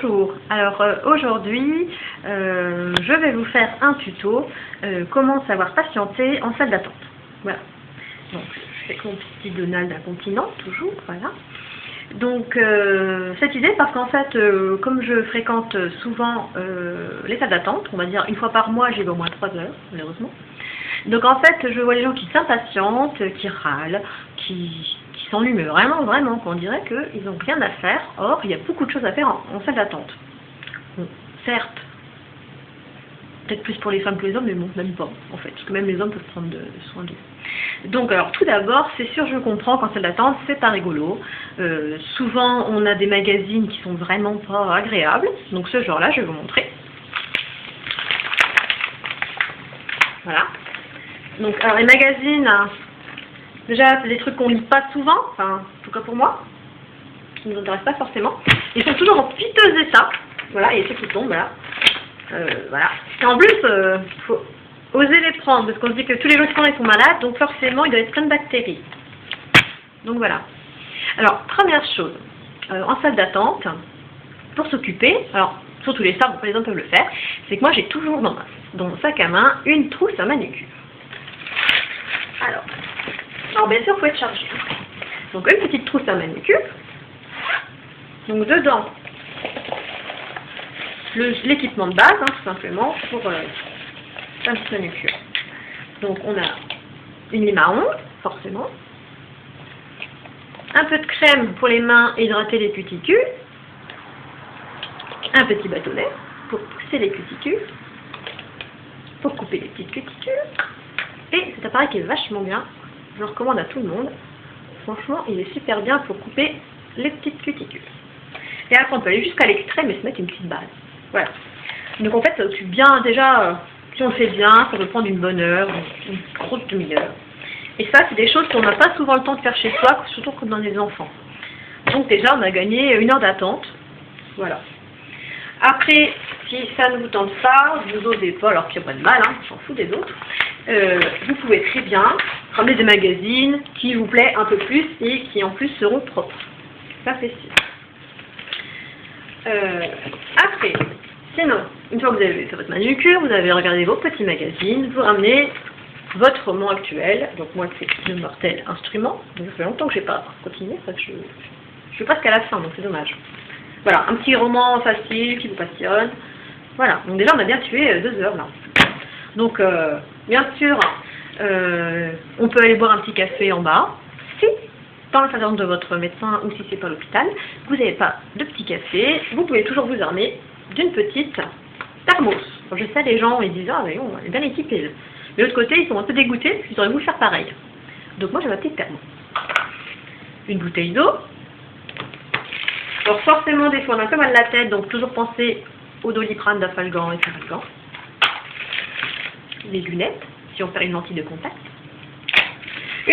Bonjour, alors aujourd'hui je vais vous faire un tuto comment savoir patienter en salle d'attente. Voilà, donc je fais mon petit Donald incontinent toujours, voilà. Donc cette idée parce qu'en fait comme je fréquente souvent les salles d'attente, on va dire une fois par mois, j'y vais au moins 3 heures malheureusement. Donc en fait je vois les gens qui s'impatientent, qui râlent, qui s'ennuient vraiment, qu'on dirait qu'ils n'ont rien à faire. Or il y a beaucoup de choses à faire en salle d'attente. Bon, certes, peut-être plus pour les femmes que les hommes, mais bon, même pas en fait, parce que même les hommes peuvent prendre soin d'eux. Donc alors tout d'abord, c'est sûr, je comprends qu'en salle d'attente c'est pas rigolo. Souvent on a des magazines qui sont vraiment pas agréables, donc ce genre là je vais vous montrer. Voilà. Donc alors les magazines, déjà des trucs qu'on lit pas souvent, enfin en tout cas pour moi, qui ne nous intéressent pas forcément. Ils sont toujours en piteux état, voilà, et ceux qui tombent, voilà. Voilà. Et en plus, faut oser les prendre, parce qu'on se dit que tous les gens qui sont malades, donc forcément, il doit être plein de bactéries. Donc voilà. Alors, première chose, en salle d'attente, pour s'occuper, alors, surtout les femmes, les hommes peuvent le faire, c'est que moi, j'ai toujours dans mon sac à main une trousse à manucure. Alors bien sûr, il faut être chargé. Donc, une petite trousse à manucure. Donc, dedans, l'équipement de base, tout simplement, pour un petit manucure. Donc on a une lime à ongles, forcément, un peu de crème pour les mains et hydrater les cuticules, un petit bâtonnet pour pousser les cuticules, pour couper les petites cuticules, et cet appareil qui est vachement bien, je le recommande à tout le monde, franchement il est super bien pour couper les petites cuticules. Et après on peut aller jusqu'à l'extrême et se mettre une petite base. Voilà. Donc en fait, ça occupe bien, déjà, si on le fait bien, ça peut prendre une bonne heure, une grosse demi-heure. Et ça, c'est des choses qu'on n'a pas souvent le temps de faire chez soi, surtout quand on a des enfants. Donc déjà, on a gagné 1 heure d'attente. Voilà. Après, si ça ne vous tente pas, vous n'osez pas, alors qu'il n'y a pas de mal, on s'en fout des autres, vous pouvez très bien ramener des magazines qui vous plaît un peu plus et qui en plus seront propres. Ça, c'est sûr. Après, sinon, une fois que vous avez fait votre manucure, vous avez regardé vos petits magazines, vous ramenez votre roman actuel. Donc moi c'est Le Mortel Instrument. Donc ça fait longtemps que je n'ai pas continué, parce que je passe qu'à la fin, donc c'est dommage. Voilà, un petit roman facile qui vous passionne. Voilà, donc déjà on a bien tué 2 heures là. Donc bien sûr, on peut aller boire un petit café en bas. Si dans la salle d'attente de votre médecin ou si c'est pas l'hôpital, vous n'avez pas de petit café, vous pouvez toujours vous armer d'une petite thermos. Bon, je sais, les gens ils disent ah mais on est bien équipés. De l'autre côté, ils sont un peu dégoûtés, ils auraient voulu faire pareil. Donc moi j'ai ma petite thermos. Une bouteille d'eau. Alors forcément des fois on a un peu mal à la tête, donc toujours penser au Doliprane, d'Afalgan et Feralgan. Les lunettes, si on perd une lentille de contact.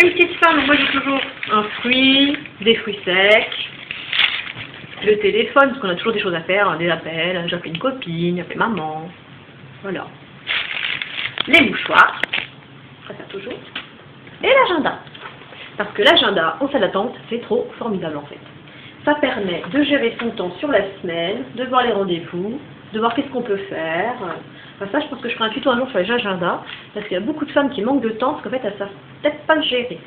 Une petite femme, moi j'ai toujours un fruit, des fruits secs, le téléphone, parce qu'on a toujours des choses à faire, des appels, j'appelle une copine, j'appelle maman, voilà. Les mouchoirs, ça sert toujours, et l'agenda. Parce que l'agenda en salle d'attente, c'est trop formidable en fait. Ça permet de gérer son temps sur la semaine, de voir les rendez-vous, de voir qu'est-ce qu'on peut faire. Enfin, ça, je pense que je ferai un tuto un jour sur les agendas, parce qu'il y a beaucoup de femmes qui manquent de temps, parce qu'en fait, elles ne savent peut-être pas le gérer.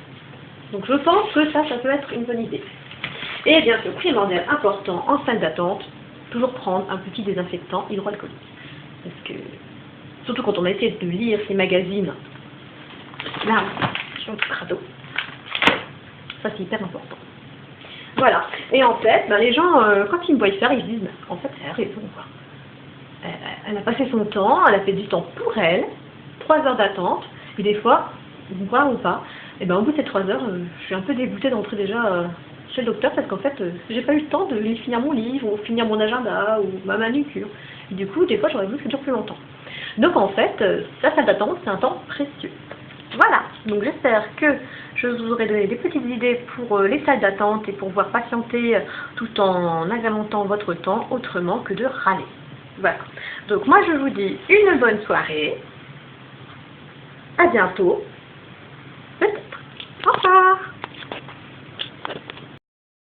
Donc je pense que ça peut être une bonne idée. Et bien sûr, primordial, important, en salle d'attente, toujours prendre un petit désinfectant hydroalcoolique. Parce que, surtout quand on a essayé de lire ces magazines, là, sur le crado, ça c'est hyper important. Voilà. Et en fait, les gens, quand ils me voient faire, ils se disent, en fait, elle a raison, quoi. Elle a passé son temps, elle a fait du temps pour elle, 3 heures d'attente, et des fois, vous croyez ou pas, et au bout de ces 3 heures, je suis un peu dégoûtée d'entrer déjà chez le docteur, parce qu'en fait, j'ai pas eu le temps de finir mon livre, ou finir mon agenda, ou ma manucure. Et du coup, des fois, j'aurais voulu que ça dure plus longtemps. Donc en fait, la salle d'attente, c'est un temps précieux. Voilà, donc j'espère que je vous aurai donné des petites idées pour les salles d'attente et pour pouvoir patienter tout en agrémentant votre temps autrement que de râler. Voilà, donc moi je vous dis une bonne soirée, à bientôt, peut-être, au revoir.